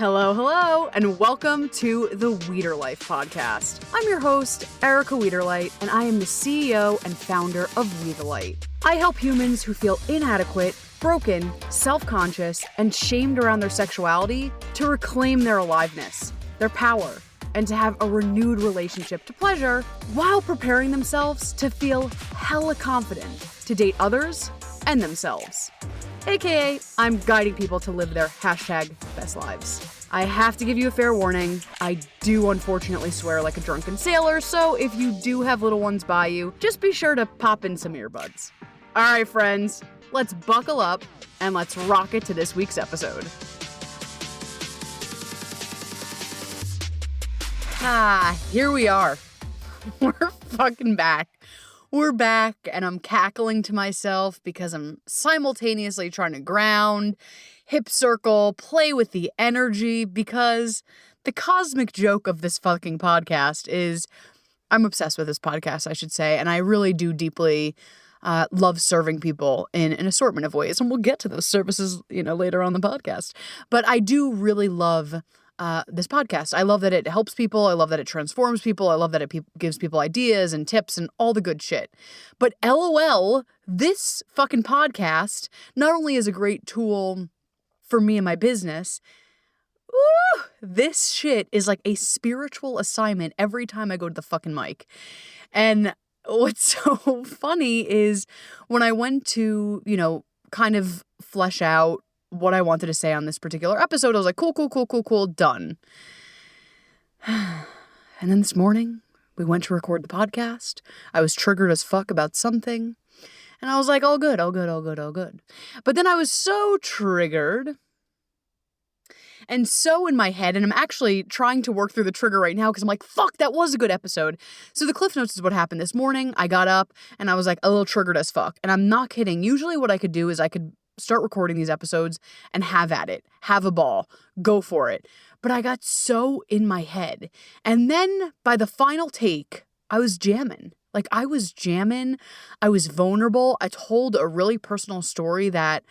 Hello, hello, and welcome to the Weeder Life podcast. I'm your host, Erica Weederlight, and I am the CEO and founder of Weederlight. I help humans who feel inadequate, broken, self-conscious, and shamed around their sexuality to reclaim their aliveness, their power, and to have a renewed relationship to pleasure while preparing themselves to feel hella confident to date others and themselves. AKA, I'm guiding people to live their #best lives. I have to give you a fair warning. I do unfortunately swear like a drunken sailor, so if you do have little ones by you, just be sure to pop in some earbuds. Alright friends, let's buckle up and let's rock it to this week's episode. Here we are. We're fucking back. We're back, and I'm cackling to myself because I'm simultaneously trying to ground, hip circle, play with the energy, because the cosmic joke of this fucking podcast is I'm obsessed with this podcast, I should say, and I really do deeply love serving people in an assortment of ways, and we'll get to those services, later on the podcast. But I do really love this podcast. I love that it helps people. I love that it transforms people. I love that it gives people ideas and tips and all the good shit. But LOL, this fucking podcast not only is a great tool for me and my business, this shit is like a spiritual assignment every time I go to the fucking mic. And what's so funny is when I went to, kind of flesh out what I wanted to say on this particular episode, I was like, cool, done. And then this morning, we went to record the podcast. I was triggered as fuck about something. And I was like, all good. But then I was so triggered and so in my head, and I'm actually trying to work through the trigger right now because I'm like, fuck, that was a good episode. So the Cliff Notes is what happened this morning. I got up and I was like a little triggered as fuck. And I'm not kidding. Usually what I could do is I could start recording these episodes and have at it, have a ball, go for it. But I got so in my head. And then by the final take, I was jamming. I was vulnerable. I told a really personal story that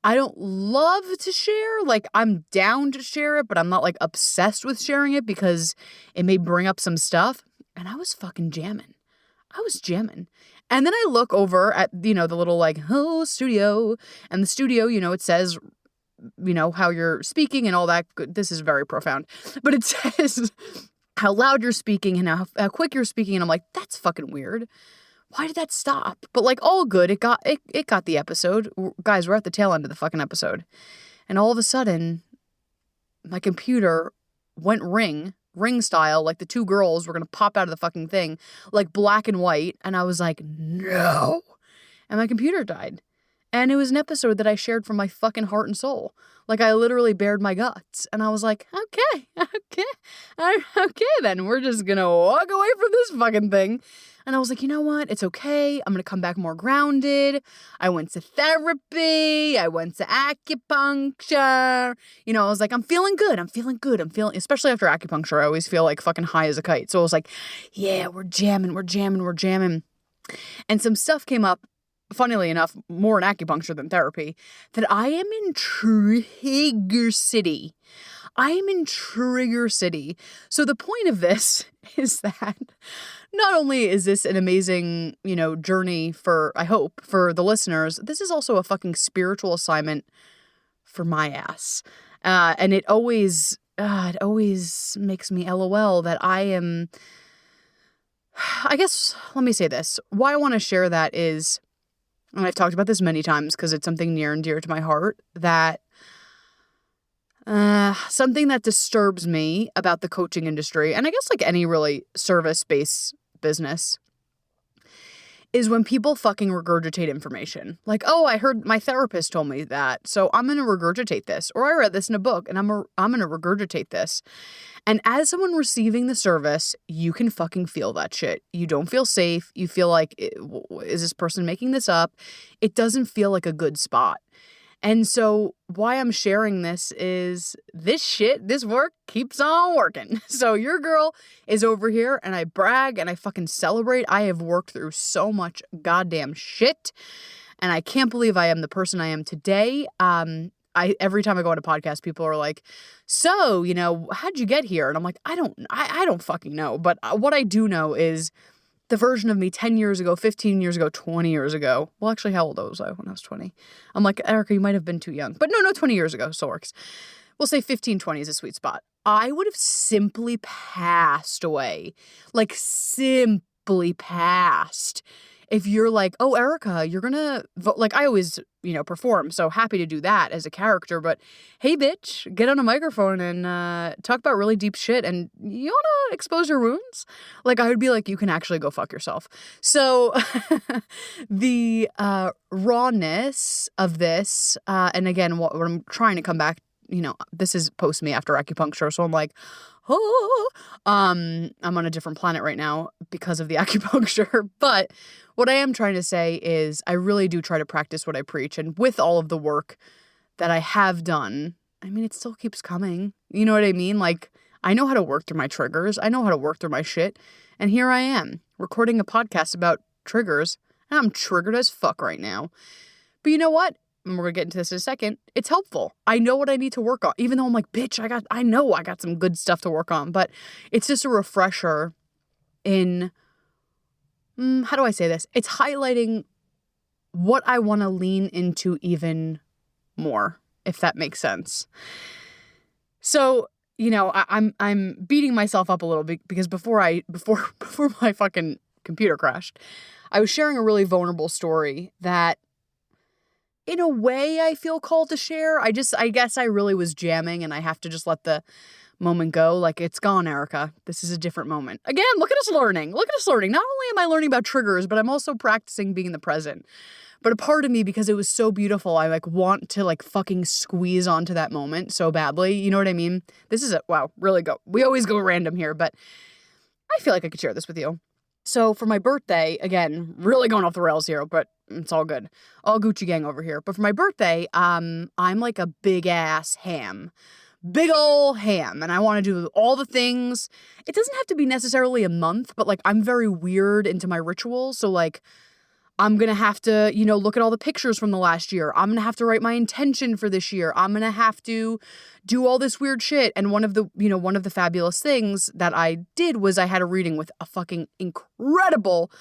I don't love to share. I'm down to share it, but I'm not obsessed with sharing it because it may bring up some stuff. And I was fucking jamming. And then I look over at, the little studio, and the studio, it says, how you're speaking and all that. This is very profound, but it says how loud you're speaking and how quick you're speaking. And I'm like, that's fucking weird. Why did that stop? But all good. It got the episode. Guys, we're at the tail end of the fucking episode. And all of a sudden my computer went ring style, the two girls were going to pop out of the fucking thing, black and white. And I was like, no. And my computer died. And it was an episode that I shared from my fucking heart and soul. I literally bared my guts. And I was like, okay then. We're just going to walk away from this fucking thing. And I was like, you know what? It's okay. I'm going to come back more grounded. I went to therapy. I went to acupuncture. I was like, I'm feeling good. Especially after acupuncture, I always feel fucking high as a kite. So I was like, yeah, we're jamming. And some stuff came up, funnily enough, more in acupuncture than therapy, that I am in trigger city. So the point of this is that not only is this an amazing, journey I hope, for the listeners, this is also a fucking spiritual assignment for my ass. And it always makes me LOL that I guess, let me say this. Why I want to share that is, and I've talked about this many times because it's something near and dear to my heart, that something that disturbs me about the coaching industry, and I guess any really service-based business, is when people fucking regurgitate information. Oh, I heard my therapist told me that, so I'm going to regurgitate this. Or I read this in a book, and I'm going to regurgitate this. And as someone receiving the service, you can fucking feel that shit. You don't feel safe. You feel like, is this person making this up? It doesn't feel like a good spot. And so why I'm sharing this is this work keeps on working. So your girl is over here and I brag and I fucking celebrate. I have worked through so much goddamn shit and I can't believe I am the person I am today. every time I go on a podcast, people are like, so, how'd you get here? And I'm like, I don't fucking know. But what I do know is the version of me 10 years ago, 15 years ago, 20 years ago. Well, actually, how old was I when I was 20? I'm like, Erica, you might have been too young. But no, 20 years ago still works. We'll say 15, 20 is a sweet spot. I would have simply passed away. Like, simply passed. If you're like, oh, Erica, you're gonna vote. Like, I always, perform. So happy to do that as a character. But hey, bitch, get on a microphone and talk about really deep shit. And you wanna expose your wounds? Like, I would be like, you can actually go fuck yourself. So the rawness of this, and again, what I'm trying to come back, this is post me after acupuncture. So I'm like, oh, I'm on a different planet right now because of the acupuncture. But what I am trying to say is I really do try to practice what I preach. And with all of the work that I have done, I mean, it still keeps coming. You know what I mean? Like, I know how to work through my triggers. I know how to work through my shit. And here I am recording a podcast about triggers. And I'm triggered as fuck right now. But you know what? And we're going to get into this in a second. It's helpful. I know what I need to work on. Even though I'm like, bitch, I know I got some good stuff to work on. But it's just a refresher in, how do I say this? It's highlighting what I want to lean into even more, if that makes sense. So, I'm beating myself up a little bit because before my fucking computer crashed, I was sharing a really vulnerable story that in a way I feel called to share. I guess I really was jamming and I have to just let the moment go. Like, it's gone, Erica. This is a different moment. Again, look at us learning. Not only am I learning about triggers, but I'm also practicing being in the present. But a part of me, because it was so beautiful, I want to fucking squeeze onto that moment so badly. You know what I mean? This is we always go random here, but I feel like I could share this with you. So for my birthday, again, really going off the rails here, but it's all good. All Gucci gang over here. But for my birthday, I'm like a big ass ham. Big ol' ham. And I want to do all the things. It doesn't have to be necessarily a month, but I'm very weird into my rituals. So I'm going to have to, look at all the pictures from the last year. I'm going to have to write my intention for this year. I'm going to have to do all this weird shit. And one of the fabulous things that I did was I had a reading with a fucking incredible,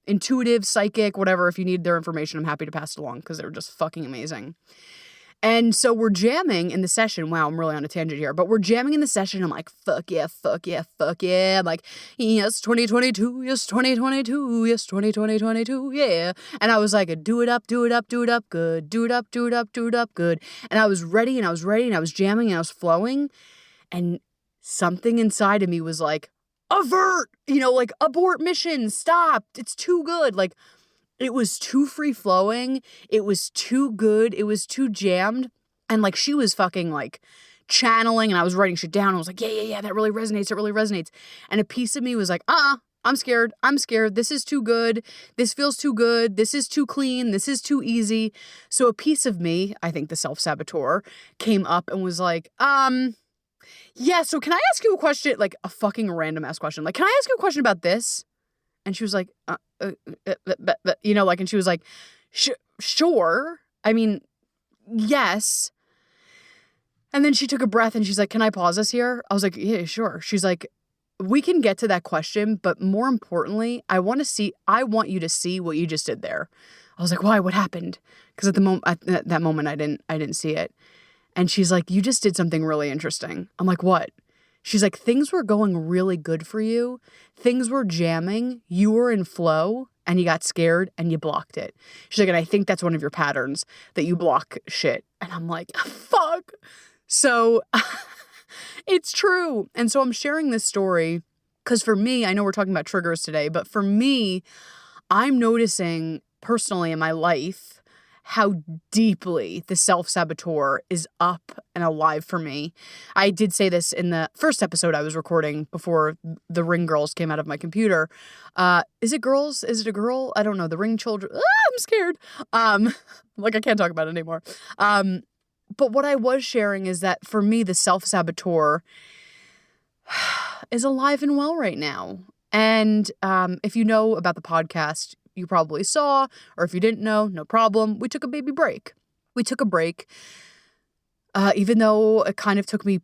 intuitive, psychic, whatever. If you need their information, I'm happy to pass it along because they were just fucking amazing. And so we're jamming in the session. Wow, I'm really on a tangent here. But we're jamming in the session. I'm like, fuck yeah, fuck yeah, fuck yeah. I'm like, yes, 2022, yes, 2022, yes, 2022, yeah. And I was like, do it up, do it up, do it up, good. Do it up, do it up, do it up, good. And I was ready and I was jamming and I was flowing. And something inside of me was like, avert, abort mission, stop. It's too good. It was too free flowing. It was too good. It was too jammed. And she was fucking channeling and I was writing shit down. I was like, yeah, that really resonates. It really resonates. And a piece of me was like, I'm scared. This is too good. This feels too good. This is too clean. This is too easy. So a piece of me, I think the self-saboteur, came up and was like, yeah, so can I ask you a question? A fucking random ass question. Can I ask you a question about this? And she was like, and she was like, sure. I mean, yes. And then she took a breath and she's like, can I pause us here? I was like, yeah, sure. She's like, we can get to that question, but more importantly, I want you to see what you just did there. I was like, why? What happened? Because at that moment, I didn't see it. And she's like, you just did something really interesting. I'm like, what? She's like, things were going really good for you. Things were jamming. You were in flow and you got scared and you blocked it. She's like, and I think that's one of your patterns, that you block shit. And I'm like, fuck. So it's true. And so I'm sharing this story because for me, I know we're talking about triggers today, but for me, I'm noticing personally in my life how deeply the self-saboteur is up and alive for me. I did say this in the first episode I was recording before the ring girls came out of my computer. Is it girls? Is it a girl? I don't know. The ring children. I'm scared. I can't talk about it anymore. But what I was sharing is that for me, the self-saboteur is alive and well right now. And if you know about the podcast, you probably saw, or if you didn't know, no problem. We took a baby break. We took a break, even though it kind of took me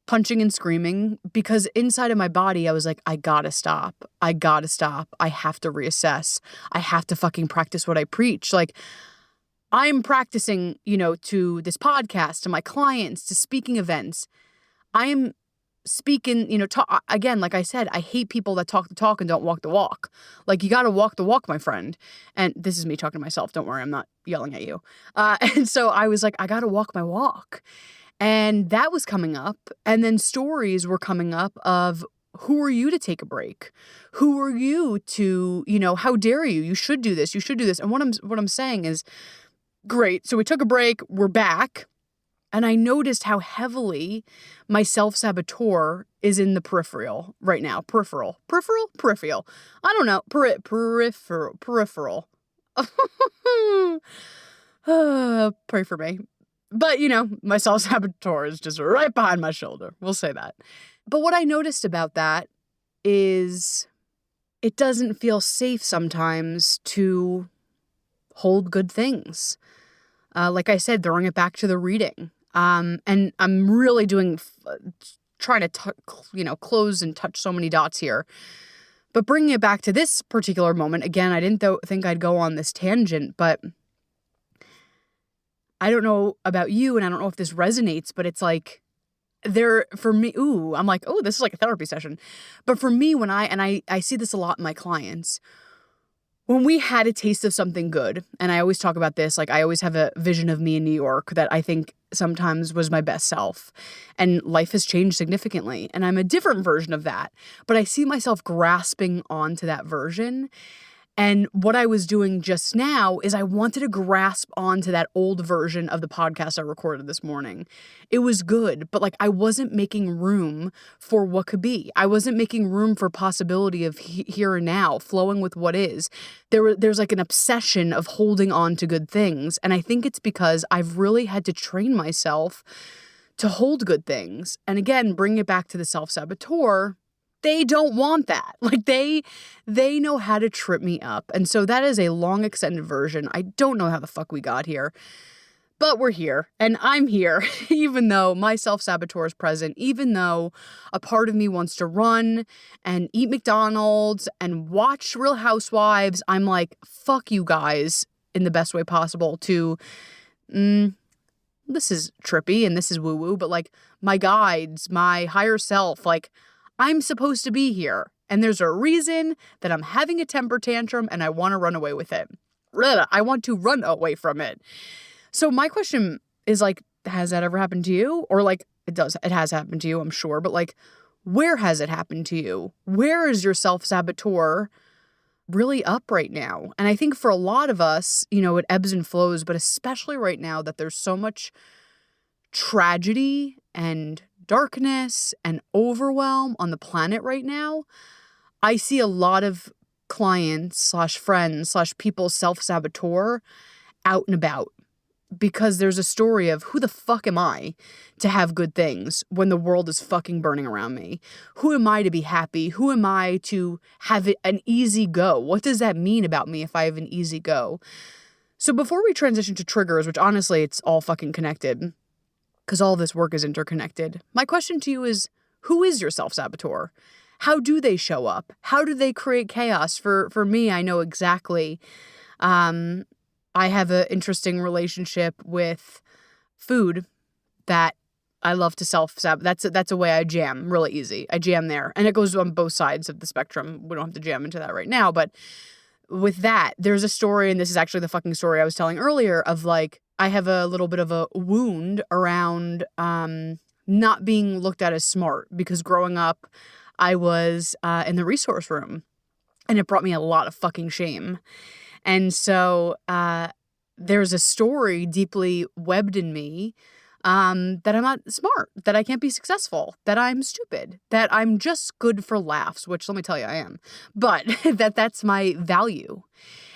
punching and screaming, because inside of my body, I was like, I gotta stop. I gotta stop. I have to reassess. I have to fucking practice what I preach. Like, I'm practicing, to this podcast, to my clients, to speaking events. I am speaking, again, like I said, I hate people that talk the talk and don't walk the walk. Like, you got to walk the walk, my friend. And this is me talking to myself. Don't worry, I'm not yelling at you. And so I was like, I got to walk my walk. And that was coming up. And then stories were coming up of, who are you to take a break? Who are you to, how dare you? You should do this. You should do this. And what I'm saying is, great. So we took a break. We're back. And I noticed how heavily my self-saboteur is in the peripheral right now. Peripheral. I don't know. Peripheral. Pray for me. But, my self-saboteur is just right behind my shoulder. We'll say that. But what I noticed about that is it doesn't feel safe sometimes to hold good things. Like I said, throwing it back to the reading. And I'm really trying to, close and touch so many dots here. But bringing it back to this particular moment, again, I didn't think I'd go on this tangent, but I don't know about you, and I don't know if this resonates, but it's like, for me, I'm like, this is like a therapy session. But for me, when I see this a lot in my clients, when we had a taste of something good, and I always talk about this, like I always have a vision of me in New York that I think sometimes was my best self, and life has changed significantly, and I'm a different version of that, but I see myself grasping onto that version. And what I was doing just now is I wanted to grasp onto that old version of the podcast I recorded this morning. It was good, but like I wasn't making room for what could be. I wasn't making room for possibility of here and now, flowing with what is. There's like an obsession of holding on to good things. And I think it's because I've really had to train myself to hold good things. And again, bring it back to the self-saboteur. They don't want that. Like they know how to trip me up. And so that is a long extended version. I don't know how the fuck we got here, but we're here and I'm here, even though my self-saboteur is present, even though a part of me wants to run and eat McDonald's and watch Real Housewives. I'm like, fuck you guys in the best way possible to, this is trippy and this is woo-woo, but like my guides, my higher self, like, I'm supposed to be here, and there's a reason that I'm having a temper tantrum, and I want to run away with it. I want to run away from it. So my question is like, has that ever happened to you? Or like, it has happened to you, I'm sure, but like, where has it happened to you? Where is your self-saboteur really up right now? And I think for a lot of us, it ebbs and flows, but especially right now that there's so much tragedy and darkness and overwhelm on the planet right now, I see a lot of clients / friends / people's self-saboteur out and about because there's a story of who the fuck am I to have good things when the world is fucking burning around me? Who am I to be happy? Who am I to have an easy go? What does that mean about me if I have an easy go? So before we transition to triggers, which honestly, it's all fucking connected, because all this work is interconnected. My question to you is, who is your self-saboteur? How do they show up? How do they create chaos? For me, I know exactly. I have an interesting relationship with food that I love to self-sabotage. That's a way I jam really easy. I jam there. And it goes on both sides of the spectrum. We don't have to jam into that right now. But with that, there's a story, and this is actually the fucking story I was telling earlier, of like, I have a little bit of a wound around not being looked at as smart, because growing up, I was in the resource room, and it brought me a lot of fucking shame. And so there's a story deeply webbed in me that I'm not smart, that I can't be successful, that I'm stupid, that I'm just good for laughs, which let me tell you, I am. But that's my value.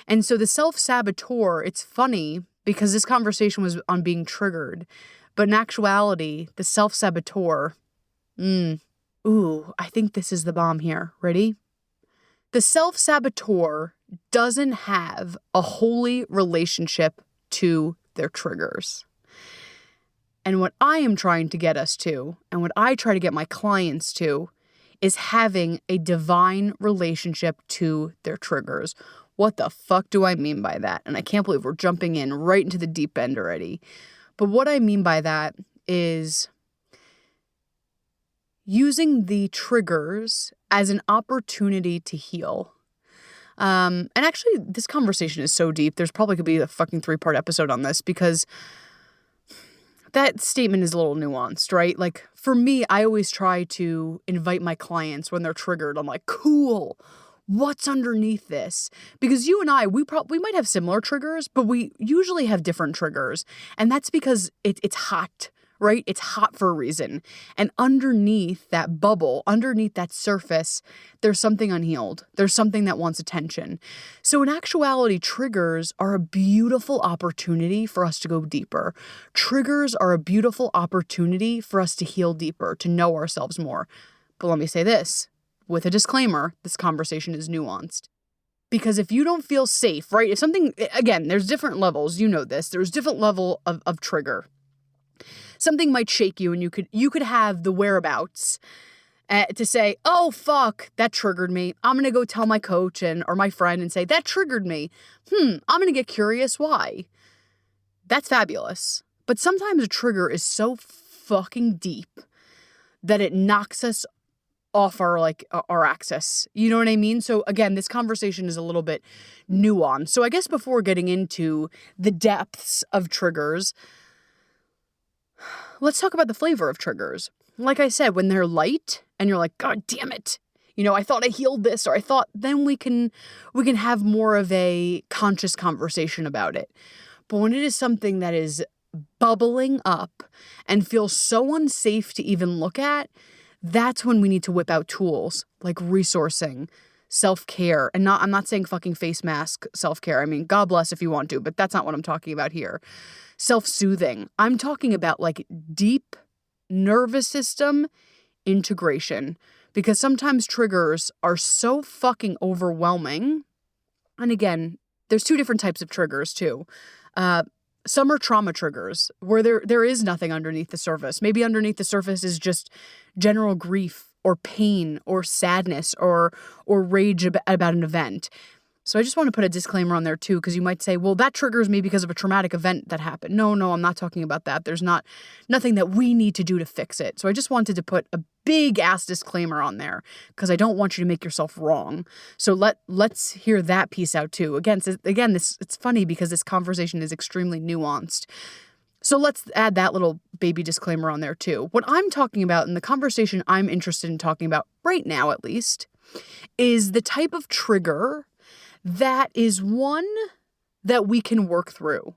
And so the self-saboteur, it's funny, because this conversation was on being triggered. But in actuality, the self-saboteur, I think this is the bomb here. Ready? The self-saboteur doesn't have a holy relationship to their triggers. And what I am trying to get us to, and what I try to get my clients to, is having a divine relationship to their triggers. What the fuck do I mean by that? And I can't believe we're jumping in right into the deep end already. But what I mean by that is using the triggers as an opportunity to heal. And actually, this conversation is so deep. There's probably could be a fucking 3-part episode on this, because that statement is a little nuanced, right? Like, for me, I always try to invite my clients when they're triggered. I'm like, cool, what's underneath this? Because you and I, we might have similar triggers, but we usually have different triggers. And that's because it's hot, right? It's hot for a reason. And underneath that bubble, underneath that surface, there's something unhealed. There's something that wants attention. So in actuality, triggers are a beautiful opportunity for us to go deeper. Triggers are a beautiful opportunity for us to heal deeper, to know ourselves more. But let me say this, with a disclaimer, this conversation is nuanced. Because if you don't feel safe, right? If something, again, there's different levels, you know this, there's different level of trigger. Something might shake you, and you could have the whereabouts to say, oh, fuck, that triggered me. I'm going to go tell my coach or my friend and say, that triggered me. I'm going to get curious why. That's fabulous. But sometimes a trigger is so fucking deep that it knocks us off our axis. You know what I mean? So again, this conversation is a little bit nuanced. So I guess before getting into the depths of triggers, let's talk about the flavor of triggers. Like I said, when they're light and you're like, God damn it, I thought I healed this, or I thought, then we can have more of a conscious conversation about it. But when it is something that is bubbling up and feels so unsafe to even look at, that's when we need to whip out tools like resourcing, self-care, and I'm not saying fucking face mask self-care. I mean, God bless if you want to, but that's not what I'm talking about here. Self-soothing. I'm talking about like deep nervous system integration, because sometimes triggers are so fucking overwhelming. And again, there's 2 different types of triggers too. Some are trauma triggers where there is nothing underneath the surface. Maybe underneath the surface is just general grief or pain or sadness or rage about an event. So I just want to put a disclaimer on there too, because you might say, well, that triggers me because of a traumatic event that happened. No, I'm not talking about that. There's nothing that we need to do to fix it. So I just wanted to put a big ass disclaimer on there, because I don't want you to make yourself wrong. So let's hear that piece out too. Again, it's funny because this conversation is extremely nuanced. So let's add that little baby disclaimer on there too. What I'm talking about, and the conversation I'm interested in talking about right now at least, is the type of trigger that is one that we can work through.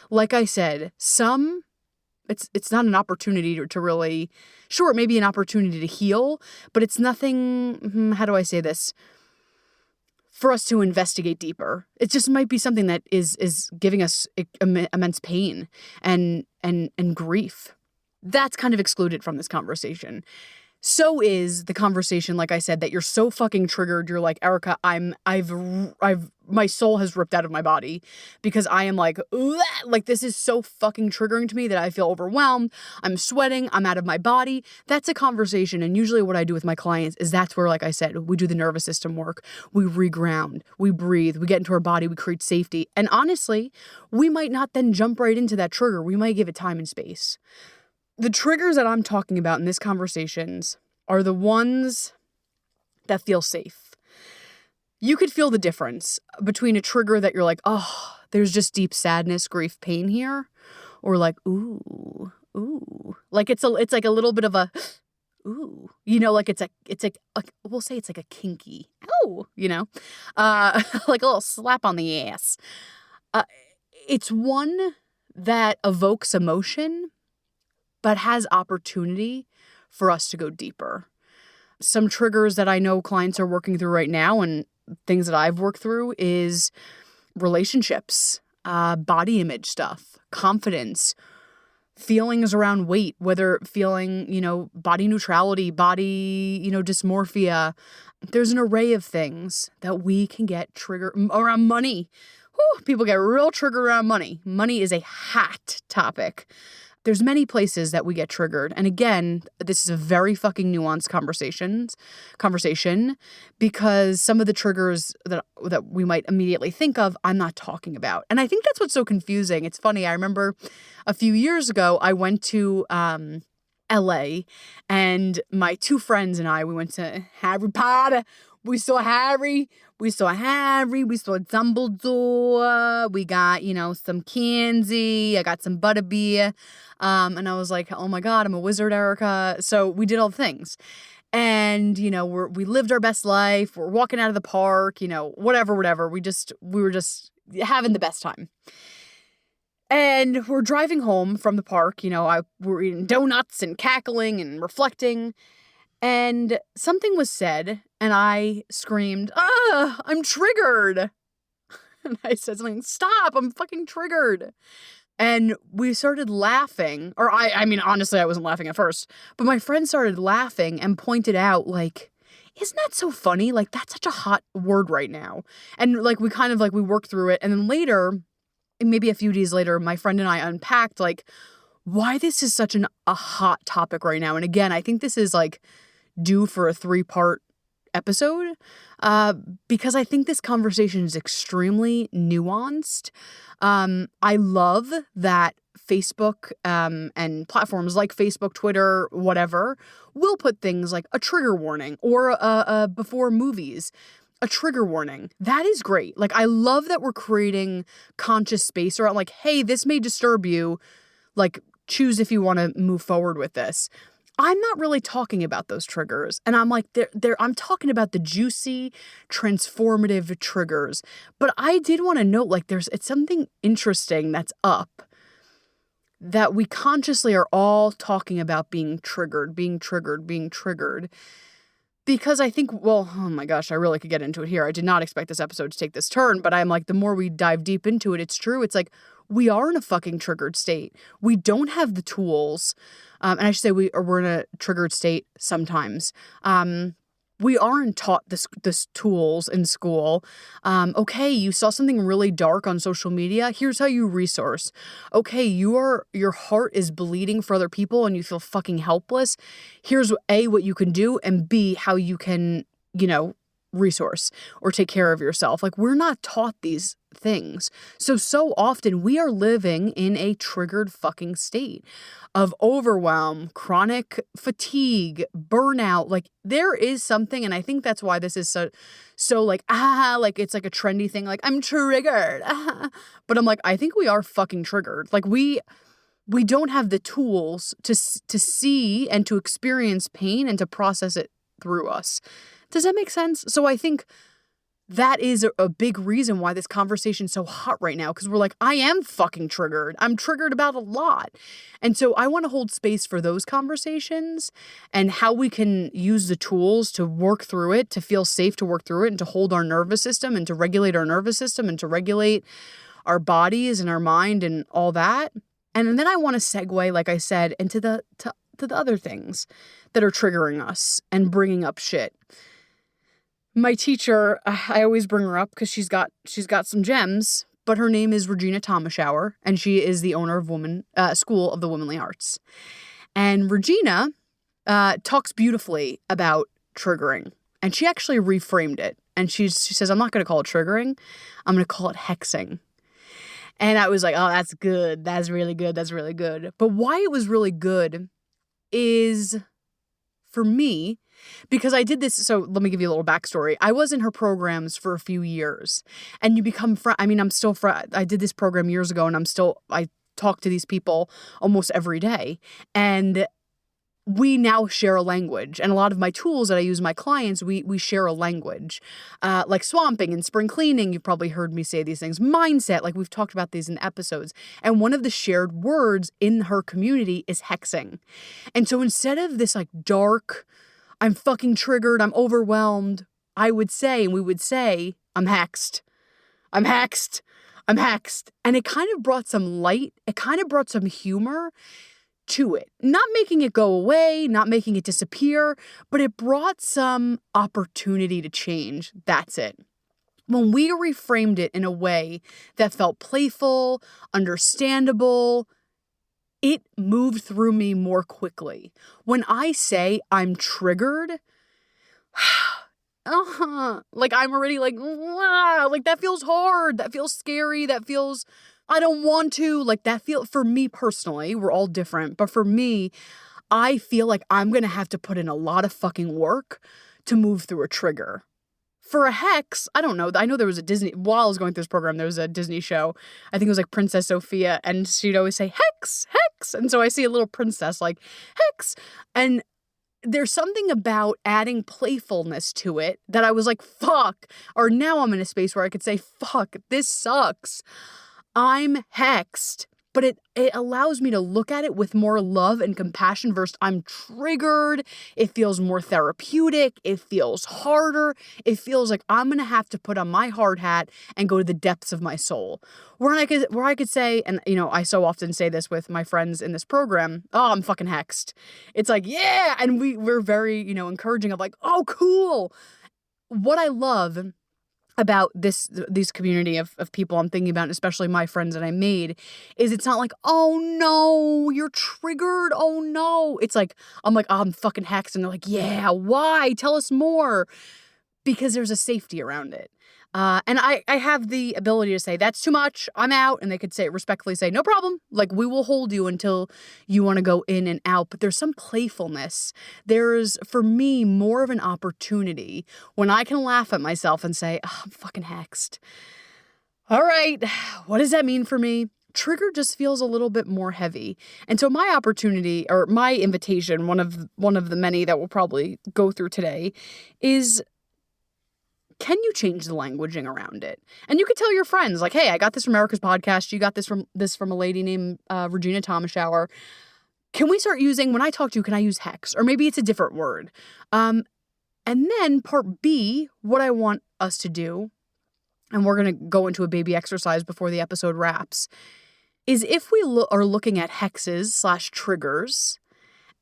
Like I said, it's not an opportunity to really, sure, it may be an opportunity to heal, but it's nothing, how do I say this, for us to investigate deeper. It just might be something that is giving us immense pain and grief. That's kind of excluded from this conversation. So is the conversation, like I said, that you're so fucking triggered. You're like, Erica, my soul has ripped out of my body because I am like this is so fucking triggering to me that I feel overwhelmed. I'm sweating. I'm out of my body. That's a conversation. And usually what I do with my clients is that's where, like I said, we do the nervous system work. We reground, we breathe, we get into our body, we create safety. And honestly, we might not then jump right into that trigger. We might give it time and space. The triggers that I'm talking about in this conversations are the ones that feel safe. You could feel the difference between a trigger that you're like, oh, there's just deep sadness, grief, pain here, or like, ooh, like it's like a little bit of a, ooh, like it's like we'll say it's like a kinky, oh, like a little slap on the ass. It's one that evokes emotion, but has opportunity for us to go deeper. Some triggers that I know clients are working through right now and things that I've worked through is relationships, body image stuff, confidence, feelings around weight, whether feeling, body neutrality, body, dysmorphia. There's an array of things that we can get triggered around money. People get real triggered around money. Money is a hot topic. There's many places that we get triggered. And again, this is a very fucking nuanced conversation because some of the triggers that we might immediately think of, I'm not talking about. And I think that's what's so confusing. It's funny. I remember a few years ago, I went to LA and my two friends and I, we went to Harry Potter. We saw Harry. We saw Dumbledore. We got, some candy. I got some butterbeer. And I was like, oh my God, I'm a wizard, Erica. So we did all the things. And, we lived our best life. We're walking out of the park, whatever. We were just having the best time. And we're driving home from the park, we're eating donuts and cackling and reflecting. And something was said, and I screamed, I'm triggered. And I said something, stop, I'm fucking triggered. And we started laughing, or I mean, honestly, I wasn't laughing at first, but my friend started laughing and pointed out, like, isn't that so funny? Like, that's such a hot word right now. And, like, we kind of, like, we worked through it. And then later, maybe a few days later, my friend and I unpacked, like, why this is such a hot topic right now. And again, I think this is, like, due for a 3-part episode because I think this conversation is extremely nuanced. I love that Facebook and platforms like Facebook, Twitter, whatever, will put things like a trigger warning or before movies, a trigger warning. That is great. Like, I love that we're creating conscious space around, like, hey, this may disturb you. Like, choose if you want to move forward with this. I'm not really talking about those triggers. And I'm like, I'm talking about the juicy, transformative triggers. But I did want to note, like, it's something interesting that's up that we consciously are all talking about being triggered. Because I think, well, oh my gosh, I really could get into it here. I did not expect this episode to take this turn, but I'm like, the more we dive deep into it, it's true. It's like, we are in a fucking triggered state. We don't have the tools. And I should say we're in a triggered state sometimes. We aren't taught this tools in school. Okay, you saw something really dark on social media. Here's how you resource. Okay, your heart is bleeding for other people and you feel fucking helpless. Here's A, what you can do, and B, how you can, resource or take care of yourself. Like, we're not taught these things. So often we are living in a triggered fucking state of overwhelm, chronic fatigue, burnout. Like, there is something, and I think that's why this is so like, like, it's like a trendy thing. Like, I'm triggered. But I'm like, I think we are fucking triggered. Like, we don't have the tools to see and to experience pain and to process it through us. Does that make sense? So I think that is a big reason why this conversation's so hot right now, because we're like, I am fucking triggered. I'm triggered about a lot. And so I want to hold space for those conversations and how we can use the tools to work through it, to feel safe to work through it, and to hold our nervous system and to regulate our nervous system and to regulate our bodies and our mind and all that. And then I want to segue, like I said, into the other things that are triggering us and bringing up shit. My teacher, I always bring her up because she's got some gems, but her name is Regina Thomashower, and she is the owner of School of the Womanly Arts. And Regina talks beautifully about triggering, and she actually reframed it. And she says, I'm not going to call it triggering. I'm going to call it hexing. And I was like, oh, that's good. That's really good. That's really good. But why it was really good is, for me, because I did this. So let me give you a little backstory. I was in her programs for a few years, and you become I'm still I did this program years ago, and I talk to these people almost every day, and we now share a language. And a lot of my tools that I use with my clients, we share a language, like swamping and spring cleaning. You've probably heard me say these things. Mindset, like we've talked about these in episodes. And one of the shared words in her community is hexing. And so instead of this like dark, I'm fucking triggered, I'm overwhelmed, we would say, I'm hexed. I'm hexed. I'm hexed. And it kind of brought some light. It kind of brought some humor to it. Not making it go away, not making it disappear, but it brought some opportunity to change. That's it. when we reframed it in a way that felt playful, understandable, it moved through me more quickly. When I say I'm triggered, like I'm already like, like that feels hard, that feels scary, that feels, I don't want to, like that feel, for me personally, we're all different, but for me, I feel like I'm gonna have to put in a lot of fucking work to move through a trigger. For a hex, I don't know. I know there was a Disney, while I was going through this program, there was a Disney show. I think it was like Princess Sophia, and she'd always say, Hex, Hex. And so I see a little princess like, Hex. And there's something about adding playfulness to it that I was like, fuck. Or now I'm in a space where I could say, fuck, this sucks. I'm hexed. But it allows me to look at it with more love and compassion versus I'm triggered. It feels more therapeutic. It feels harder. It feels like I'm going to have to put on my hard hat and go to the depths of my soul. Where I could say, and you know, I so often say this with my friends in this program, oh, I'm fucking hexed. It's like, yeah. And we're very, you know, encouraging of like, oh, cool. What I love about this community of people I'm thinking about, and especially my friends that I made, is it's not like, oh no, you're triggered, oh no. It's like, I'm like, oh, I'm fucking hexed, and they're like, yeah, why? Tell us more. Because there's a safety around it. And I have the ability to say, that's too much, I'm out. And they could say, respectfully say, no problem. Like, we will hold you until you want to go in and out. But there's some playfulness. There's, for me, more of an opportunity when I can laugh at myself and say, oh, I'm fucking hexed. All right, what does that mean for me? Trigger just feels a little bit more heavy. And so my opportunity, or my invitation, one of the many that we'll probably go through today, is, can you change the languaging around it? And you could tell your friends, like, hey, I got this from Erica's podcast. You got this from a lady named Regina Thomashower. Can we start using, when I talk to you, can I use hex? Or maybe it's a different word. And then part B, what I want us to do, and we're going to go into a baby exercise before the episode wraps, is if we are looking at hexes / triggers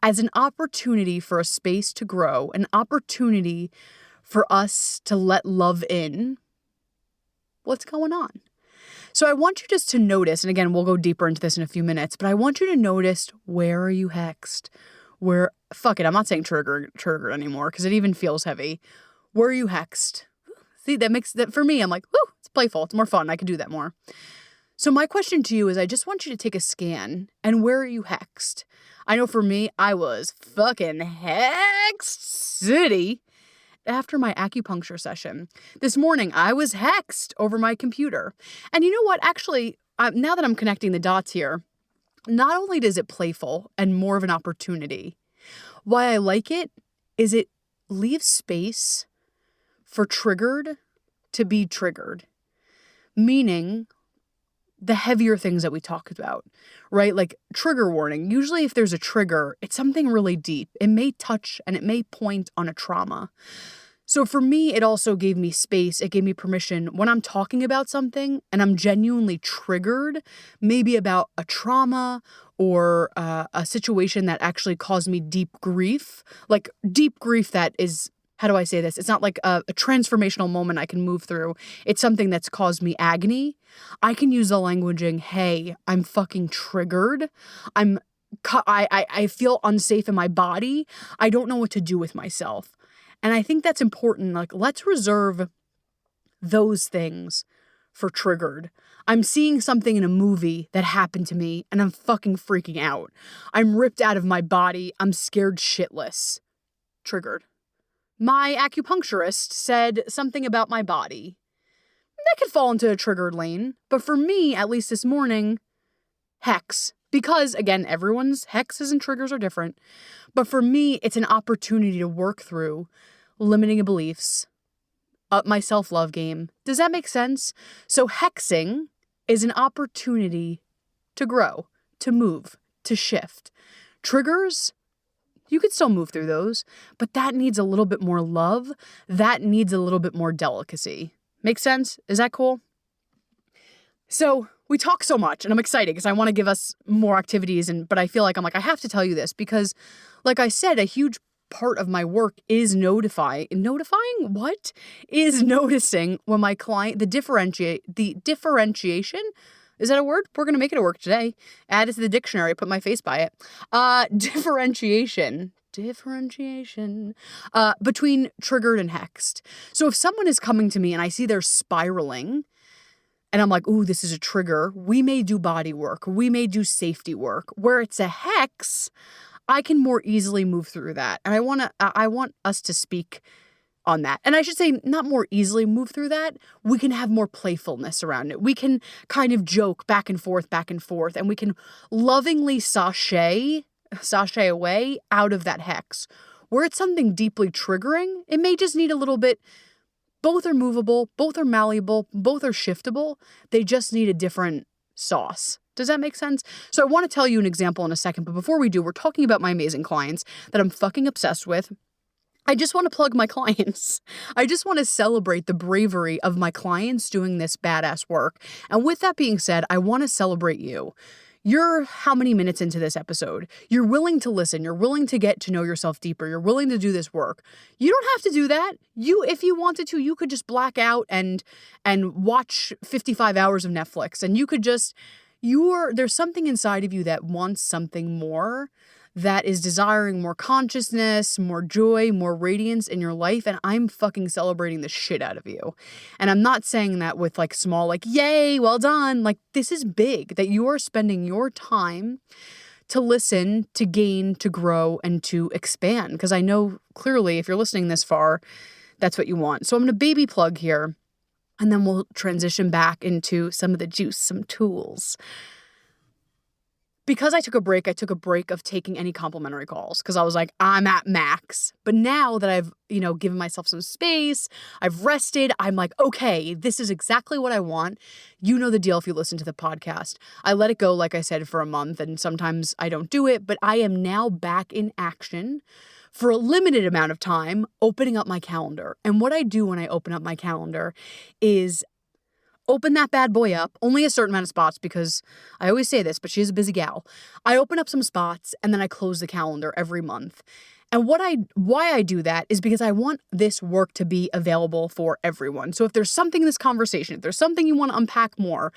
as an opportunity for a space to grow, an opportunity for us to let love in, what's going on? So I want you just to notice, and again, we'll go deeper into this in a few minutes, but I want you to notice, where are you hexed? Where, fuck it, I'm not saying triggered anymore because it even feels heavy. Where are you hexed? See, that makes that, for me, I'm like, whoo, it's playful, it's more fun, I can do that more. So my question to you is, I just want you to take a scan, and where are you hexed? I know for me, I was fucking hexed city after my acupuncture session. This morning, I was hexed over my computer. And you know what? Actually, now that I'm connecting the dots here, not only is it playful and more of an opportunity, why I like it is it leaves space for triggered to be triggered. Meaning, the heavier things that we talk about, right? Like trigger warning. Usually if there's a trigger, it's something really deep. It may touch and it may point on a trauma. So for me, it also gave me space. It gave me permission when I'm talking about something and I'm genuinely triggered, maybe about a trauma or a situation that actually caused me deep grief, like deep grief that is, how do I say this? It's not like a transformational moment I can move through. It's something that's caused me agony. I can use the languaging, hey, I'm fucking triggered. I feel unsafe in my body. I don't know what to do with myself. And I think that's important. Like, let's reserve those things for triggered. I'm seeing something in a movie that happened to me and I'm fucking freaking out. I'm ripped out of my body. I'm scared shitless. Triggered. My acupuncturist said something about my body. That could fall into a triggered lane. But for me, at least this morning, hex. Because, again, everyone's hexes and triggers are different. But for me, it's an opportunity to work through limiting beliefs, up my self-love game. Does that make sense? So hexing is an opportunity to grow, to move, to shift. Triggers, you could still move through those, but that needs a little bit more love. That needs a little bit more delicacy. Make sense? Is that cool? So we talk so much and I'm excited because I want to give us more activities, but I feel like I have to tell you this because, like I said, a huge part of my work is notifying what? Is noticing when my client, the differentiation, is that a word? We're going to make it a word today. Add it to the dictionary, put my face by it. Differentiation between triggered and hexed. So if someone is coming to me and I see they're spiraling, and I'm like, ooh, this is a trigger, we may do body work, we may do safety work. Where it's a hex, I can more easily move through that. And I want us to speak on that. And I should say not more easily move through that. We can have more playfulness around it. We can kind of joke back and forth, and we can lovingly sashay away out of that hex. Where it's something deeply triggering, it may just need a little bit. Both are movable, both are malleable, both are shiftable. They just need a different sauce. Does that make sense? So I want to tell you an example in a second, but before we do, we're talking about my amazing clients that I'm fucking obsessed with. I just want to plug my clients. I just want to celebrate the bravery of my clients doing this badass work. And with that being said, I want to celebrate you. You're how many minutes into this episode? You're willing to listen. You're willing to get to know yourself deeper. You're willing to do this work. You don't have to do that. If you wanted to, you could just black out and watch 55 hours of Netflix. And you could just, there's something inside of you that wants something more, that is desiring more consciousness, more joy, more radiance in your life. And I'm fucking celebrating the shit out of you. And I'm not saying that with like small, like, yay, well done. Like, this is big, that you are spending your time to listen, to gain, to grow, and to expand. Because I know clearly if you're listening this far, that's what you want. So I'm going to baby plug here, and then we'll transition back into some of the juice, some tools. Because I took a break of taking any complimentary calls because I was like, I'm at max. But now that I've, given myself some space, I've rested, I'm like, okay, this is exactly what I want. You know the deal if you listen to the podcast. I let it go, like I said, for a month, and sometimes I don't do it, but I am now back in action for a limited amount of time, opening up my calendar. And what I do when I open up my calendar is open that bad boy up, only a certain amount of spots, because I always say this, but she's a busy gal. I open up some spots and then I close the calendar every month. And why I do that is because I want this work to be available for everyone. So if there's something in this conversation, if there's something you want to unpack more,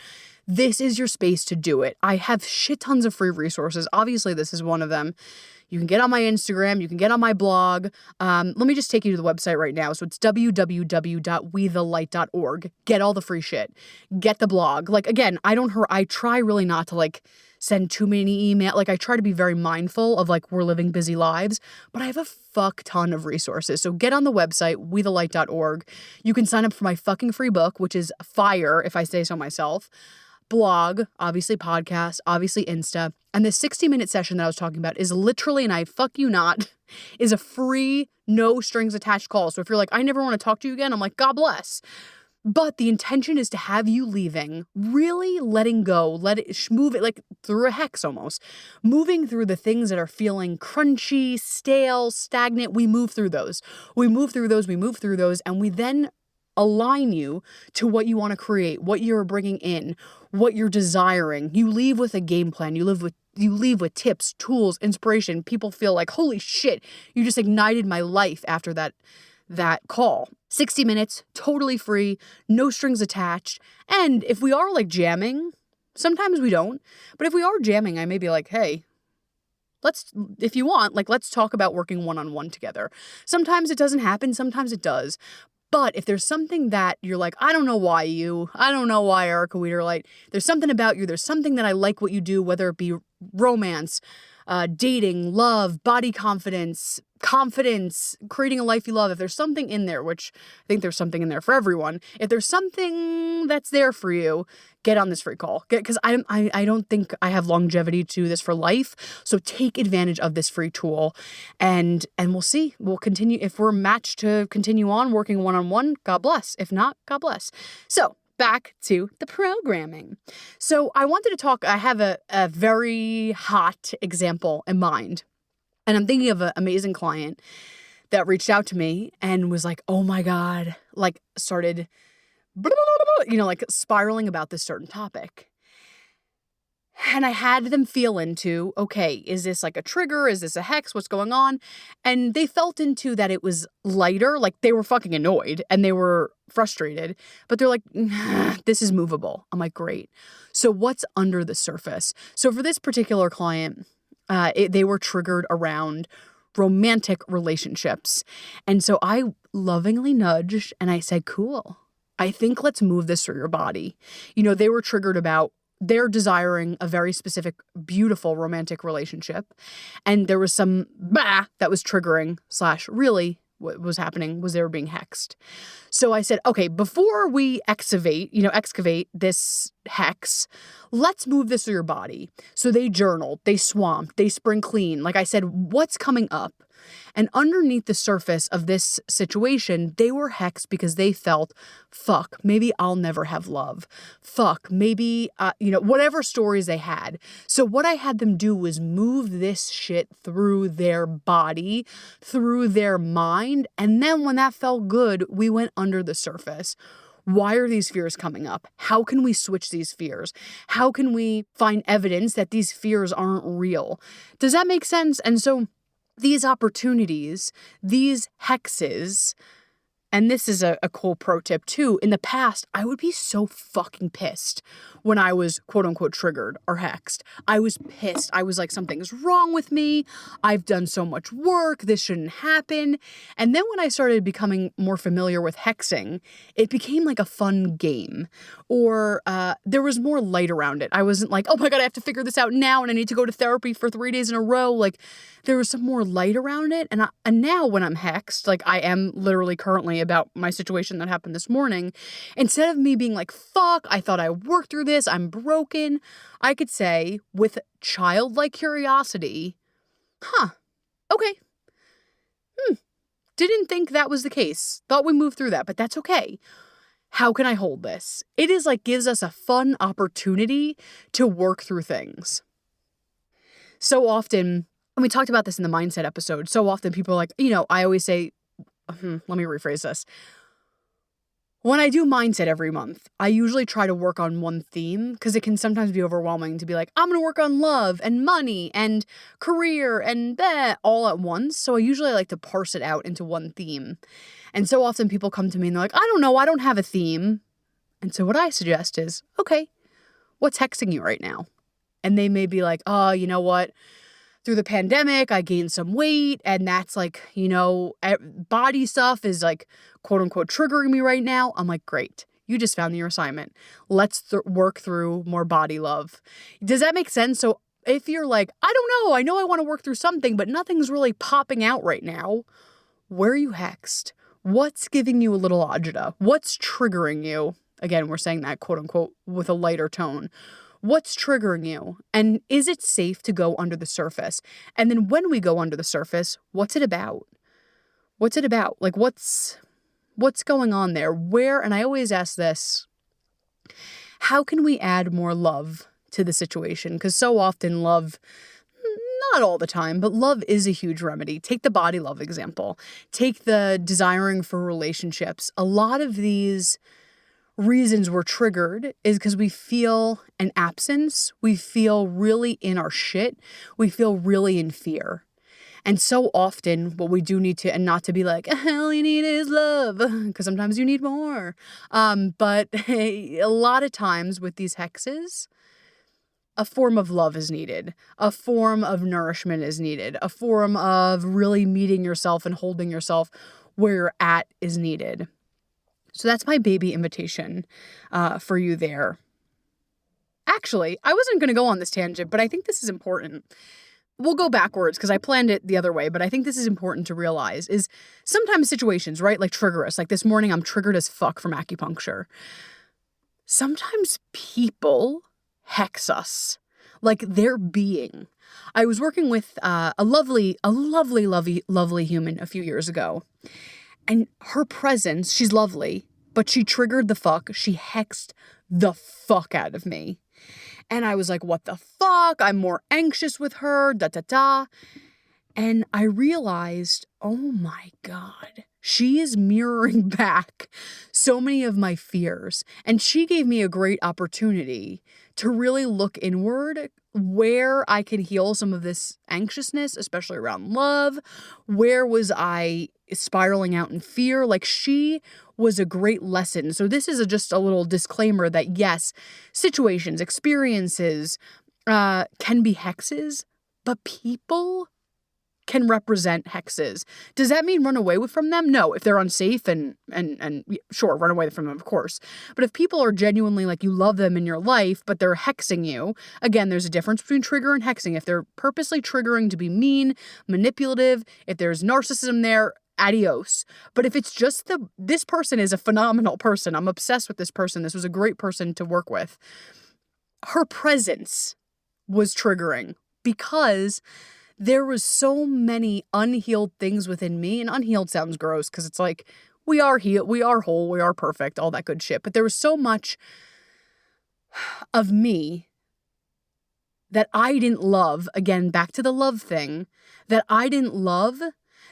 this is your space to do it. I have shit tons of free resources. Obviously, this is one of them. You can get on my Instagram. You can get on my blog. Let me just take you to the website right now. So it's www.wethelight.org. Get all the free shit. Get the blog. Like, again, I try really not to send too many emails. I try to be very mindful of we're living busy lives, but I have a fuck ton of resources. So get on the website, wethelight.org. You can sign up for my fucking free book, which is fire, if I say so myself. Blog, obviously podcast, obviously Insta. And the 60-minute session that I was talking about is literally, and I fuck you not, is a free, no strings attached call. So if you're like, I never want to talk to you again, I'm like, God bless. But the intention is to have you leaving, really letting go, let it move it through a hex almost, moving through the things that are feeling crunchy, stale, stagnant. We move through those, and we then align you to what you want to create, what you're bringing in, what you're desiring. You leave with a game plan. You leave with tips, tools, inspiration. People feel like, holy shit, you just ignited my life after that call. 60 minutes, totally free, no strings attached. And if we are jamming, sometimes we don't, but if we are jamming, I may be like, hey, if you want, let's talk about working one-on-one together. Sometimes it doesn't happen, sometimes it does. But if there's something that you're like, I don't know why, Erica Wiederlight, there's something about you, there's something that I like what you do, whether it be romance, dating, love, body confidence, creating a life you love. If there's something in there, which I think there's something in there for everyone, if there's something that's there for you, get on this free call. Because I don't think I have longevity to this for life. So take advantage of this free tool, and we'll see. We'll continue. If we're matched to continue on working one-on-one, God bless. If not, God bless. So back to the programming. So I wanted to talk, I have a very hot example in mind. And I'm thinking of an amazing client that reached out to me and was like, oh my God, started, spiraling about this certain topic. And I had them feel into, okay, is this like a trigger? Is this a hex? What's going on? And they felt into that it was lighter, like they were fucking annoyed and they were frustrated, but they're like, this is movable. I'm like, great. So what's under the surface? So for this particular client, they were triggered around romantic relationships. And so I lovingly nudged and I said, cool. I think let's move this through your body. They were triggered about they're desiring a very specific, beautiful romantic relationship. And there was some that was triggering / really what was happening was they were being hexed. So I said, okay, before we excavate this hex, let's move this through your body. So they journaled, they swamped, they spring clean. Like I said, what's coming up? And underneath the surface of this situation, they were hexed because they felt, fuck, maybe I'll never have love. Fuck, maybe, whatever stories they had. So what I had them do was move this shit through their body, through their mind. And then when that felt good, we went under the surface. Why are these fears coming up? How can we switch these fears? How can we find evidence that these fears aren't real? Does that make sense? And so these opportunities, these hexes, and this is a cool pro tip too. In the past, I would be so fucking pissed when I was quote unquote triggered or hexed. I was pissed. I was like, something's wrong with me. I've done so much work. This shouldn't happen. And then when I started becoming more familiar with hexing, it became like a fun game, or there was more light around it. I wasn't like, oh my God, I have to figure this out now and I need to go to therapy for 3 days in a row. Like there was some more light around it. And now when I'm hexed, like I am literally currently about my situation that happened this morning, instead of me being like, fuck, I thought I worked through this, I'm broken, I could say with childlike curiosity, okay. Didn't think that was the case. Thought we moved through that, but that's okay. How can I hold this? It is like gives us a fun opportunity to work through things. So often, and we talked about this in the mindset episode, so often people are like, I always say, let me rephrase this. When I do mindset every month, I usually try to work on one theme because it can sometimes be overwhelming to be like, I'm going to work on love and money and career and that all at once. So I usually like to parse it out into one theme. And so often people come to me and they're like, I don't know, I don't have a theme. And so what I suggest is, okay, what's hexing you right now? And they may be like, oh, you know what? Through the pandemic, I gained some weight, and that's like, body stuff is like, quote unquote, triggering me right now. I'm like, great. You just found your assignment. Let's work through more body love. Does that make sense? So if you're like, I don't know, I know I want to work through something, but nothing's really popping out right now. Where are you hexed? What's giving you a little agita? What's triggering you? Again, we're saying that, quote unquote, with a lighter tone. What's triggering you? And is it safe to go under the surface? And then when we go under the surface, what's it about? What's it about? Like what's going on there? Where, and I always ask this, how can we add more love to the situation? Because so often love, not all the time, but love is a huge remedy. Take the body love example. Take the desiring for relationships. A lot of these reasons we're triggered is because we feel an absence. We feel really in our shit. We feel really in fear. And so often what we do need to, and not to be like, all you need is love, because sometimes you need more. But a lot of times with these hexes, a form of love is needed. A form of nourishment is needed. A form of really meeting yourself and holding yourself where you're at is needed. So that's my baby invitation for you there. Actually, I wasn't going to go on this tangent, but I think this is important. We'll go backwards because I planned it the other way, but I think this is important to realize is sometimes situations, right? Like trigger us. Like this morning, I'm triggered as fuck from acupuncture. Sometimes people hex us, like their being. I was working with a lovely human a few years ago. And her presence, she's lovely, but she triggered the fuck. She hexed the fuck out of me. And I was like, what the fuck? I'm more anxious with her, And I realized, oh my God, she is mirroring back so many of my fears. And she gave me a great opportunity to really look inward where I could heal some of this anxiousness, especially around love. Where was I spiraling out in fear? Like, she was a great lesson. So this is just a little disclaimer that yes, situations, experiences can be hexes, but people can represent hexes. Does that mean run away from them? No, if they're unsafe and sure, run away from them, of course. But if people are genuinely like you love them in your life, but they're hexing you, again, there's a difference between trigger and hexing. If they're purposely triggering to be mean, manipulative, if there's narcissism there, adios. But if it's just this person is a phenomenal person. I'm obsessed with this person. This was a great person to work with. Her presence was triggering because there was so many unhealed things within me, and unhealed sounds gross because it's like we are healed, we are whole, we are perfect, all that good shit. But there was so much of me that I didn't love, again, back to the love thing, that I didn't love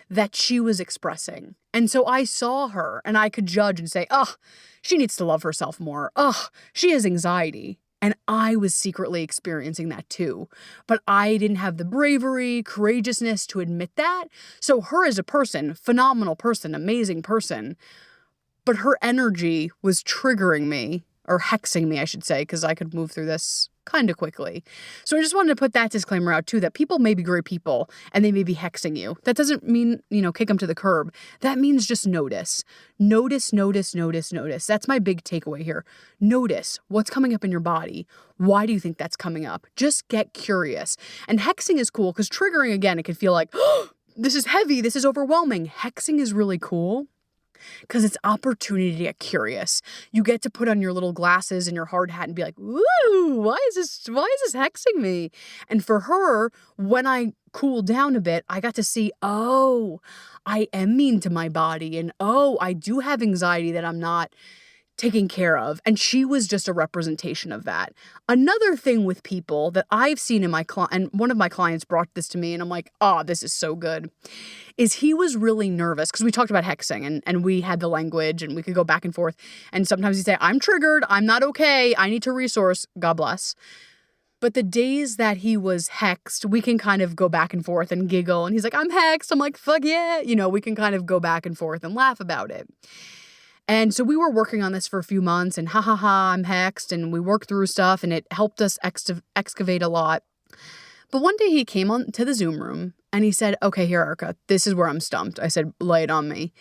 that she was expressing. And so I saw her and I could judge and say, oh, she needs to love herself more. Oh, she has anxiety. And I was secretly experiencing that too. But I didn't have the bravery, courageousness to admit that. So her as a person, phenomenal person, amazing person, but her energy was triggering me, or hexing me, I should say, because I could move through this kind of quickly. So I just wanted to put that disclaimer out too, that people may be great people and they may be hexing you. That doesn't mean, kick them to the curb. That means just notice. Notice, notice, notice, notice. That's my big takeaway here. Notice what's coming up in your body. Why do you think that's coming up? Just get curious. And hexing is cool because triggering, again, it can feel like, oh, this is heavy, this is overwhelming. Hexing is really cool because it's opportunity to get curious. You get to put on your little glasses and your hard hat and be like, ooh, why is this hexing me? And for her, when I cooled down a bit, I got to see, oh, I am mean to my body. And oh, I do have anxiety that I'm not taking care of. And she was just a representation of that. Another thing with people that I've seen in my client, and one of my clients brought this to me and I'm like, oh, this is so good, is he was really nervous because we talked about hexing and we had the language and we could go back and forth. And sometimes he'd say, I'm triggered. I'm not okay. I need to resource. God bless. But the days that he was hexed, we can kind of go back and forth and giggle. And he's like, I'm hexed. I'm like, fuck yeah. We can kind of go back and forth and laugh about it. And so we were working on this for a few months and I'm hexed, and we worked through stuff and it helped us excavate a lot. But one day he came on to the Zoom room and he said, okay, here, Erica, this is where I'm stumped. I said, lay it on me.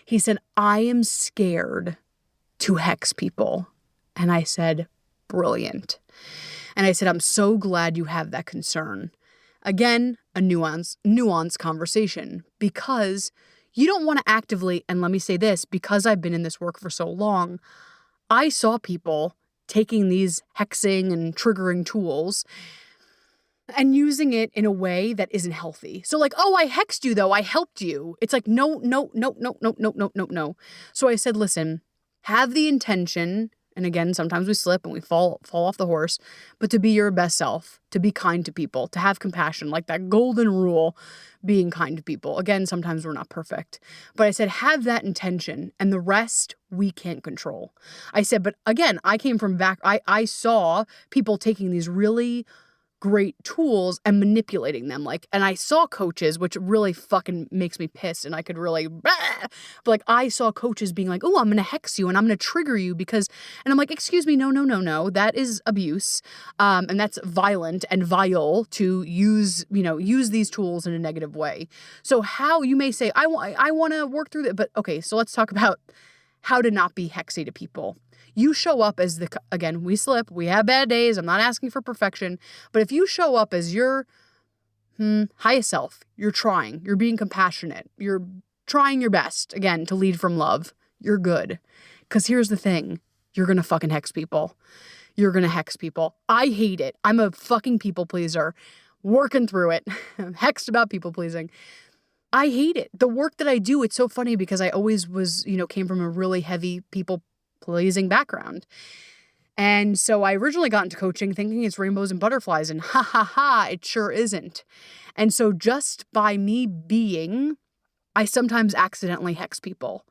He said, I am scared to hex people. And I said, brilliant. And I said, I'm so glad you have that concern. Again, a nuanced conversation, because you don't want to actively, and let me say this, because I've been in this work for so long, I saw people taking these hexing and triggering tools and using it in a way that isn't healthy. So like, oh, I hexed you though, I helped you. It's like, no. So I said, listen, have the intention, and again, sometimes we slip and we fall off the horse, but to be your best self, to be kind to people, to have compassion, like that golden rule, being kind to people. Again, sometimes we're not perfect. But I said, have that intention, and the rest we can't control. I said, but again, I came from back, I saw people taking these really great tools and manipulating them. And I saw coaches, which really fucking makes me pissed, and I could really, but I saw coaches being like, oh, I'm going to hex you and I'm going to trigger you because, and I'm like, excuse me, no, that is abuse. And that's violent and vile to use these tools in a negative way. So how you may say, I want to work through that, but okay, so let's talk about how to not be hexy to people. You show up as again, we slip, we have bad days, I'm not asking for perfection, but if you show up as your highest self, you're trying, you're being compassionate, you're trying your best, again, to lead from love, you're good. Because here's the thing, you're going to fucking hex people. You're going to hex people. I hate it. I'm a fucking people pleaser, working through it. I'm hexed about people pleasing. I hate it. The work that I do, it's so funny because I always was, came from a really heavy people pleasing background. And so I originally got into coaching thinking it's rainbows and butterflies, and it sure isn't. And so just by me being, I sometimes accidentally hex people.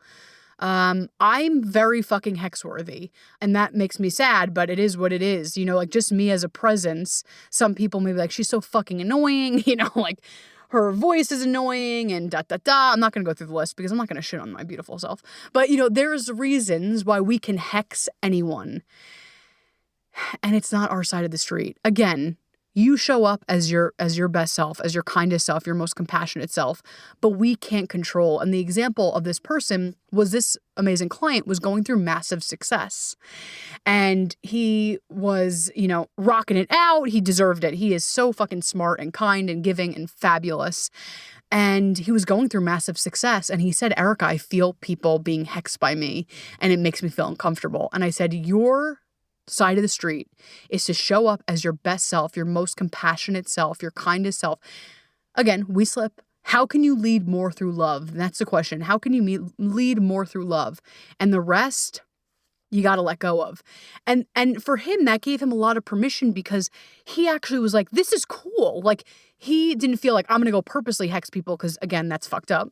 I'm very fucking hex worthy, and that makes me sad, but it is what it is. You know, like just me as a presence. Some people may be like, she's so fucking annoying, you know, like her voice is annoying and da da da. I'm not going to go through the list because I'm not going to shit on my beautiful self. But, you know, there's reasons why we can hex anyone. And it's not our side of the street. Again, you show up as your best self, as your kindest self, your most compassionate self, but we can't control. And the example of this person was this amazing client was going through massive success. And he was, you know, rocking it out. He deserved it. He is so fucking smart and kind and giving and fabulous. And he was going through massive success. And he said, Erica, I feel people being hexed by me and it makes me feel uncomfortable. And I said, your side of the street is to show up as your best self, your most compassionate self, your kindest self. Again, we slip. How can you lead more through love? And that's the question. How can you lead more through love? And the rest, you got to let go of. And for him, that gave him a lot of permission because he actually was like, this is cool. Like, he didn't feel like I'm going to go purposely hex people because, again, that's fucked up.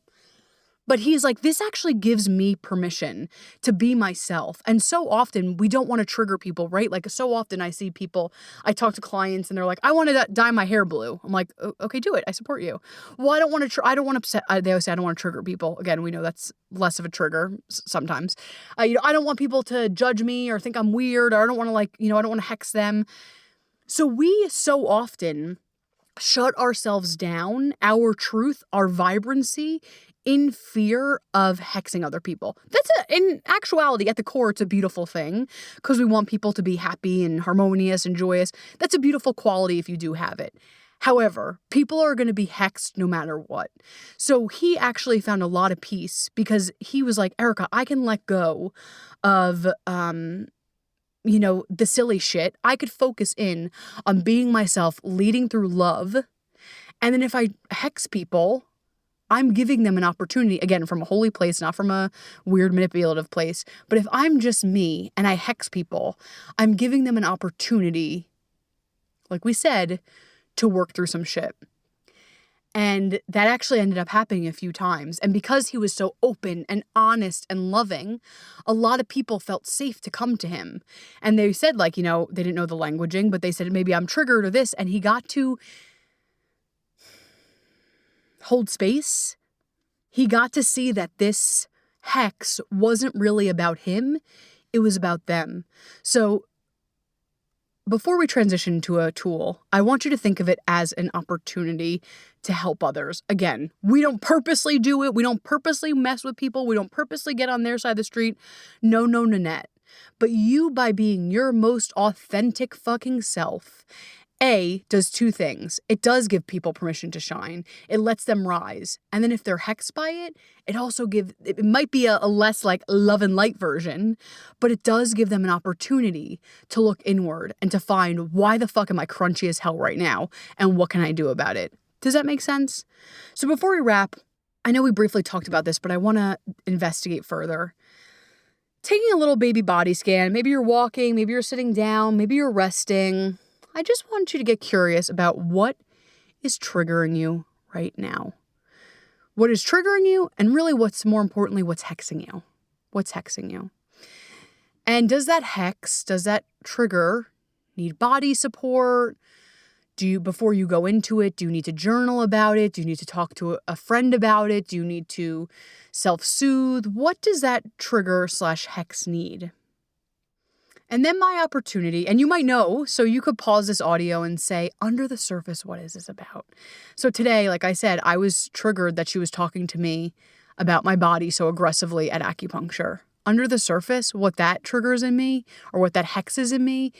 But he's like, this actually gives me permission to be myself. And so often we don't want to trigger people, right? Like so often I see people, I talk to clients and they're like, I want to dye my hair blue. I'm like, okay, do it. I support you. Well, I don't want to upset. They always say I don't want to trigger people. Again, we know that's less of a trigger sometimes. You know, I don't want people to judge me or think I'm weird, or I don't want to I don't want to hex them. So we so often shut ourselves down, our truth, our vibrancy, in fear of hexing other people. In actuality, at the core, it's a beautiful thing because we want people to be happy and harmonious and joyous. That's a beautiful quality if you do have it. However, people are going to be hexed no matter what. So he actually found a lot of peace because he was like, Erica, I can let go of, the silly shit. I could focus in on being myself, leading through love. And then if I hex people, I'm giving them an opportunity, again, from a holy place, not from a weird manipulative place. But if I'm just me and I hex people, I'm giving them an opportunity, like we said, to work through some shit. And that actually ended up happening a few times. And because he was so open and honest and loving, a lot of people felt safe to come to him. And they said, they didn't know the languaging, but they said, maybe I'm triggered or this. And he got to hold space. He got to see that this hex wasn't really about him. It was about them. So before we transition to a tool, I want you to think of it as an opportunity to help others. Again, we don't purposely do it. We don't purposely mess with people. We don't purposely get on their side of the street. No, Nanette. But you, by being your most authentic fucking self, does two things. It does give people permission to shine. It lets them rise. And then if they're hexed by it, it might be a less love and light version, but it does give them an opportunity to look inward and to find, why the fuck am I crunchy as hell right now? And what can I do about it? Does that make sense? So before we wrap, I know we briefly talked about this, but I want to investigate further. Taking a little baby body scan, maybe you're walking, maybe you're sitting down, maybe you're resting. I just want you to get curious about what is triggering you right now. What is triggering you, and really what's more importantly, what's hexing you? What's hexing you? And does that trigger need body support? Before you go into it, do you need to journal about it? Do you need to talk to a friend about it? Do you need to self-soothe? What does that trigger/hex need? And then my opportunity, and you might know, so you could pause this audio and say, under the surface, what is this about? So today, like I said, I was triggered that she was talking to me about my body so aggressively at acupuncture. Under the surface, what that triggers in me, or what that hexes in me,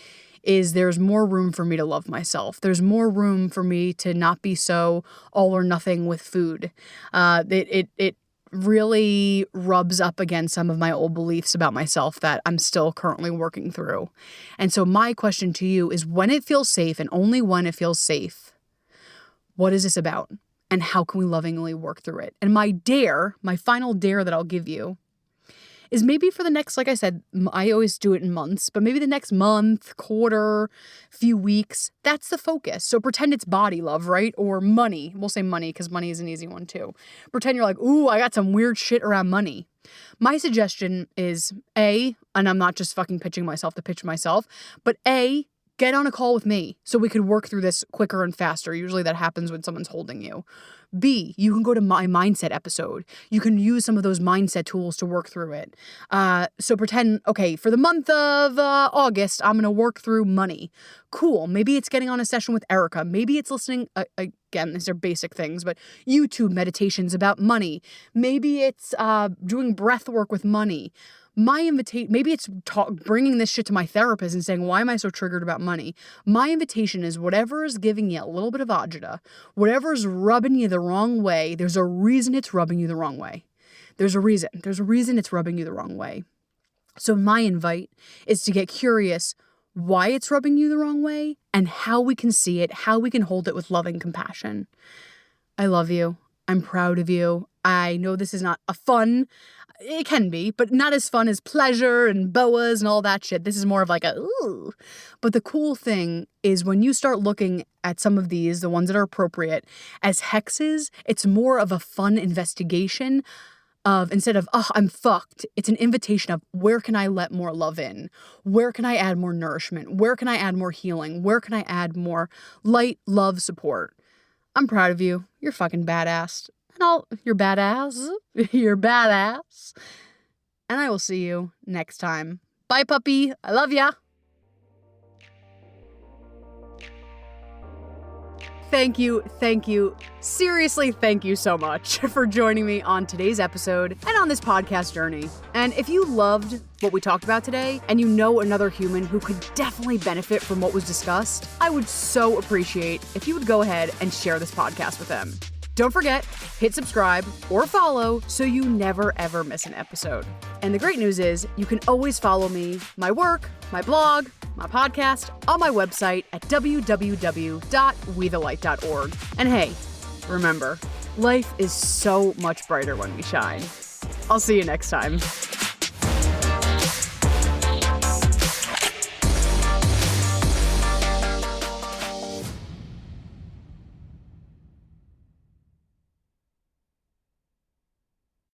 is there's more room for me to love myself. There's more room for me to not be so all or nothing with food. It really rubs up against some of my old beliefs about myself that I'm still currently working through. And so my question to you is, when it feels safe, and only when it feels safe, what is this about? And how can we lovingly work through it? And my final dare that I'll give you is maybe for the next, like I said, I always do it in months, but maybe the next month, quarter, few weeks, that's the focus. So pretend it's body love, right? Or money. We'll say money because money is an easy one too. Pretend you're like, ooh, I got some weird shit around money. My suggestion is A, and I'm not just fucking pitching myself to pitch myself, but A, get on a call with me so we could work through this quicker and faster. Usually that happens when someone's holding you. B, you can go to my mindset episode. You can use some of those mindset tools to work through it. So pretend, okay, for the month of August, I'm going to work through money. Cool. Maybe it's getting on a session with Erica. Maybe it's listening, again, these are basic things, but YouTube meditations about money. Maybe it's doing breath work with money. My invitation, maybe it's bringing this shit to my therapist and saying, why am I so triggered about money? My invitation is whatever is giving you a little bit of agita, whatever is rubbing you the wrong way, there's a reason it's rubbing you the wrong way. There's a reason it's rubbing you the wrong way. So my invite is to get curious why it's rubbing you the wrong way and how we can see it, how we can hold it with loving compassion. I love you. I'm proud of you. I know this is not a fun, it can be, but not as fun as pleasure and boas and all that shit. This is more of like a, ooh. But the cool thing is when you start looking at some of these, the ones that are appropriate, as hexes, it's more of a fun investigation of, instead of, oh, I'm fucked, it's an invitation of where can I let more love in? Where can I add more nourishment? Where can I add more healing? Where can I add more light, love, support? I'm proud of you. You're fucking badass. You're badass. You're badass. And I will see you next time. Bye, puppy. I love ya. Thank you. Seriously, thank you so much for joining me on today's episode and on this podcast journey. And if you loved what we talked about today and you know another human who could definitely benefit from what was discussed, I would so appreciate if you would go ahead and share this podcast with them. Don't forget, hit subscribe or follow so you never ever miss an episode. And the great news is you can always follow me, my work, my blog, my podcast on my website at www.wethelight.org. And hey, remember, life is so much brighter when we shine. I'll see you next time.